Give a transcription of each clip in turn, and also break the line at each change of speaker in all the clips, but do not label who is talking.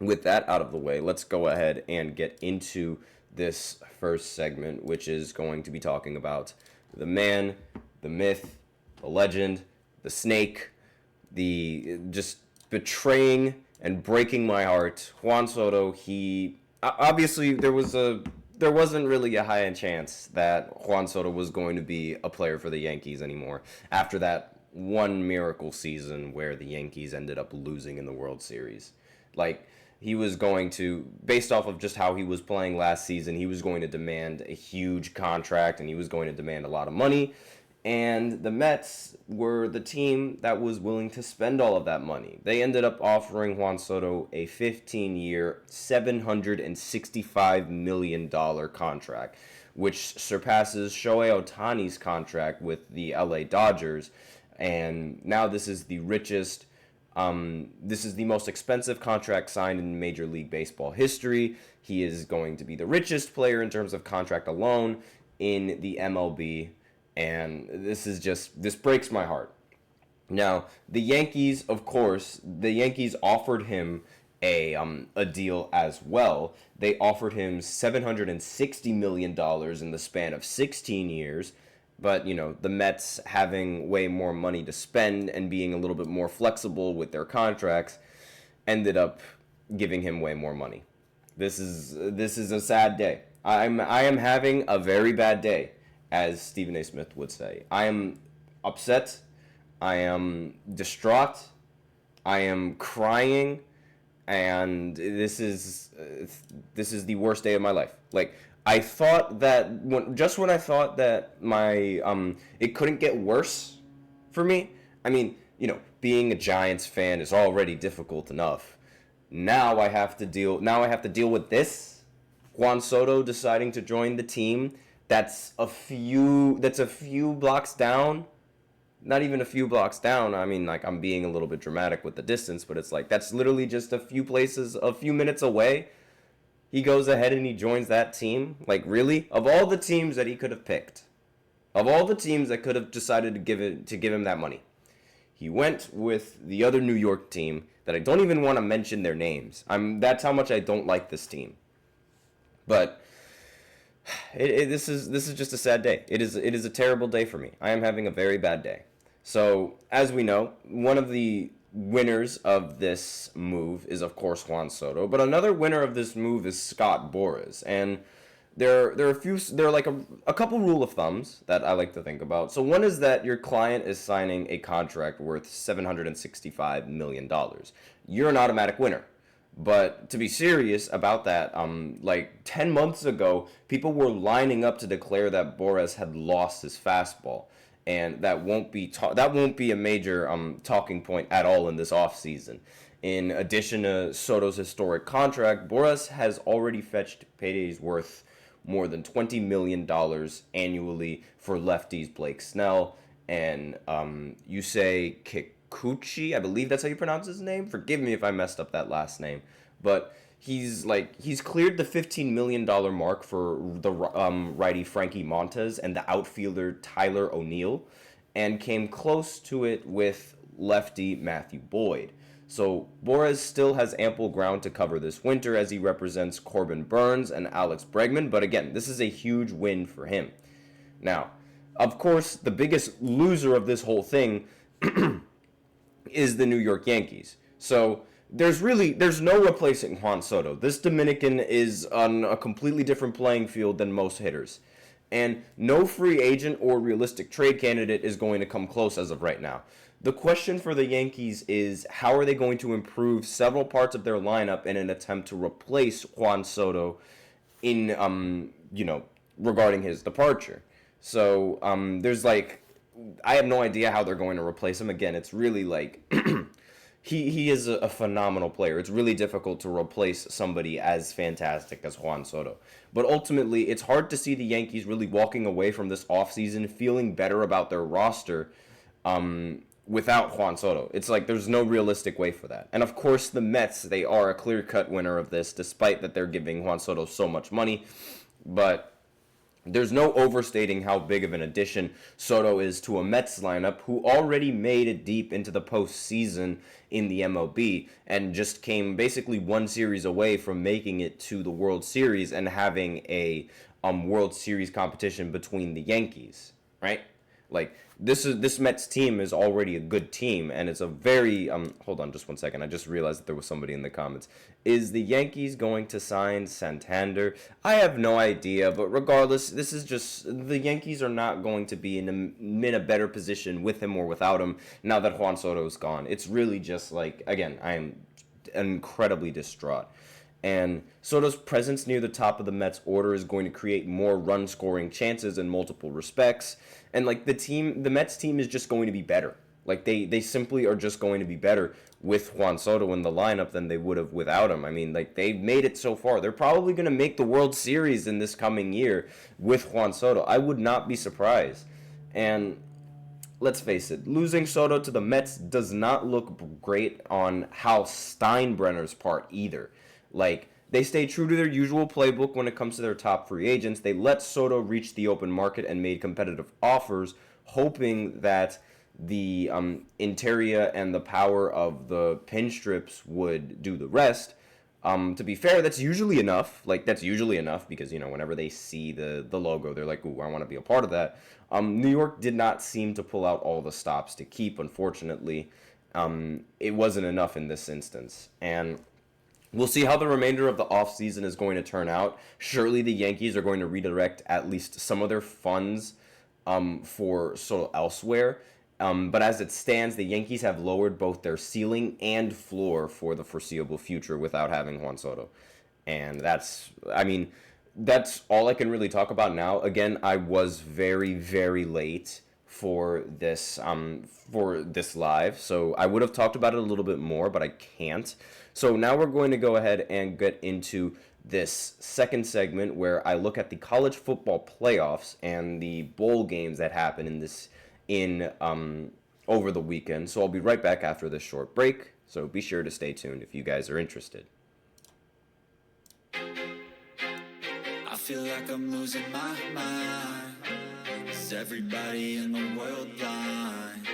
with that out of the way, let's go ahead and get into this first segment, which is going to be talking about the man, the myth, the legend, the snake, the just betraying and breaking my heart, Juan Soto. He obviously there wasn't really a high chance that Juan Soto was going to be a player for the Yankees anymore after that one miracle season where the Yankees ended up losing in the World Series. Like, he was going to, based off of just how he was playing last season, he was going to demand a huge contract and he was going to demand a lot of money. And the Mets were the team that was willing to spend all of that money. They ended up offering Juan Soto a 15-year, $765 million contract, which surpasses Shohei Ohtani's contract with the LA Dodgers. And now this is the richest, this is the most expensive contract signed in Major League Baseball history. He is going to be the richest player in terms of contract alone in the MLB. And this breaks my heart. Now, the Yankees, of course, offered him a deal as well. They offered him $760 million in the span of 16 years. But, the Mets having way more money to spend and being a little bit more flexible with their contracts ended up giving him way more money. This is a sad day. I am having a very bad day, as Stephen A. Smith would say. I am upset. I am distraught. I am crying, and this is the worst day of my life. Like, I thought that when I thought that my it couldn't get worse for me. I mean, being a Giants fan is already difficult enough. Now I have to deal with this. Juan Soto deciding to join the team that's a few blocks down. Not even a few blocks down. I mean, like, I'm being a little bit dramatic with the distance, but it's like that's literally just a few minutes away. He goes ahead and he joins that team. Like, really? Of all the teams that he could have picked, of all the teams that could have decided to give him that money, he went with the other New York team that I don't even want to mention their names. That's how much I don't like this team. But this is just a sad day. It is a terrible day for me. I am having a very bad day. So, as we know, one of the winners of this move is, of course, Juan Soto, but another winner of this move is Scott Boras. And there are like a couple rule of thumbs that I like to think about. So one is that your client is signing a contract worth $765 million. You're an automatic winner. But to be serious about that, like 10 months ago, people were lining up to declare that Boras had lost his fastball. And that won't be a major talking point at all in this offseason. In addition to Soto's historic contract, Boras has already fetched paydays worth more than $20 million annually for lefties Blake Snell and Yusei Kikuchi. I believe that's how you pronounce his name. Forgive me if I messed up that last name. But he's cleared the $15 million mark for the righty Frankie Montes and the outfielder Tyler O'Neill, and came close to it with lefty Matthew Boyd. So Boras still has ample ground to cover this winter as he represents Corbin Burns and Alex Bregman, but again, this is a huge win for him. Now, of course, the biggest loser of this whole thing is the New York Yankees. So there's no replacing Juan Soto. This Dominican is on a completely different playing field than most hitters. And no free agent or realistic trade candidate is going to come close as of right now. The question for the Yankees is, how are they going to improve several parts of their lineup in an attempt to replace Juan Soto in, regarding his departure? So I have no idea how they're going to replace him. Again, it's really he is a phenomenal player. It's really difficult to replace somebody as fantastic as Juan Soto. But ultimately, it's hard to see the Yankees really walking away from this offseason feeling better about their roster without Juan Soto. It's like there's no realistic way for that. And of course, the Mets, they are a clear-cut winner of this, despite that they're giving Juan Soto so much money. But There's no overstating how big of an addition Soto is to a Mets lineup who already made it deep into the postseason in the MLB and just came basically one series away from making it to the World Series and having a World Series competition between the Yankees, right? Like this Mets team is already a good team, and it's a very hold on just one second. I just realized that there was somebody in the comments. Is the Yankees going to sign Santander? I have no idea, but regardless, this is just the Yankees are not going to be in a better position with him or without him now that Juan Soto is gone. It's really just like, again, I am incredibly distraught. And Soto's presence near the top of the Mets order is going to create more run-scoring chances in multiple respects. And like the Mets team is just going to be better. Like they simply are just going to be better with Juan Soto in the lineup than they would have without him. I mean, like they've made it so far. They're probably going to make the World Series in this coming year with Juan Soto. I would not be surprised. And let's face it, losing Soto to the Mets does not look great on Hal Steinbrenner's part either. Like, they stay true to their usual playbook when it comes to their top free agents. They let Soto reach the open market and made competitive offers, hoping that the interior and the power of the pinstrips would do the rest. To be fair, that's usually enough. Like, that's usually enough because, you know, whenever they see the logo, they're like, ooh, I want to be a part of that. New York did not seem to pull out all the stops to keep, unfortunately. It wasn't enough in this instance. And we'll see how the remainder of the offseason is going to turn out. Surely the Yankees are going to redirect at least some of their funds for Soto elsewhere. But as it stands, the Yankees have lowered both their ceiling and floor for the foreseeable future without having Juan Soto. And that's all I can really talk about now. Again, I was very, very late for this live, so I would have talked about it a little bit more, but I can't. So now we're going to go ahead and get into this second segment where I look at the college football playoffs and the bowl games that happen over the weekend. So I'll be right back after this short break. So be sure to stay tuned if you guys are interested.
I feel like I'm losing my mind. Is everybody in the world blind?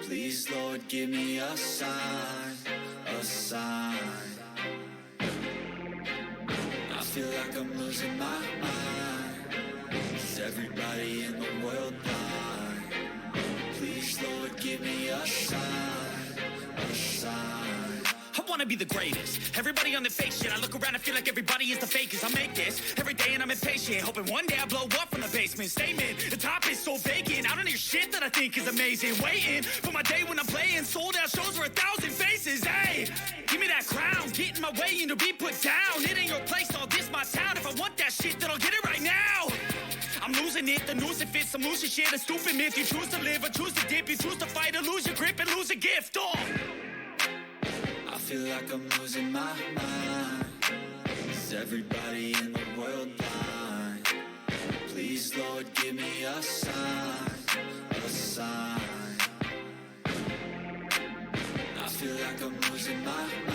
Please, Lord, give me a sign, a sign. I feel like I'm losing my mind. Is everybody in the world blind? Please, Lord, give me a sign, a sign.
I wanna be the greatest. Everybody on the fake shit. I look around and feel like everybody is the fakest. I make this every day and I'm impatient, hoping one day I blow up from the basement. Statement, the top is so vacant. I don't hear shit that I think is amazing. Waiting for my day when I'm playing sold out shows for 1,000 faces. Hey, give me that crown. Get in my way and to be put down. It ain't your place, all this my town. If I want that shit, then I'll get it right now. I'm losing it, the noose it fits. I'm losing shit, a stupid myth. You choose to live or choose to dip. You choose to fight or lose your grip and lose a gift. Oh.
I feel like I'm losing my mind. Is everybody in the world blind? Please, Lord, give me a sign, a sign. I feel like I'm losing my mind.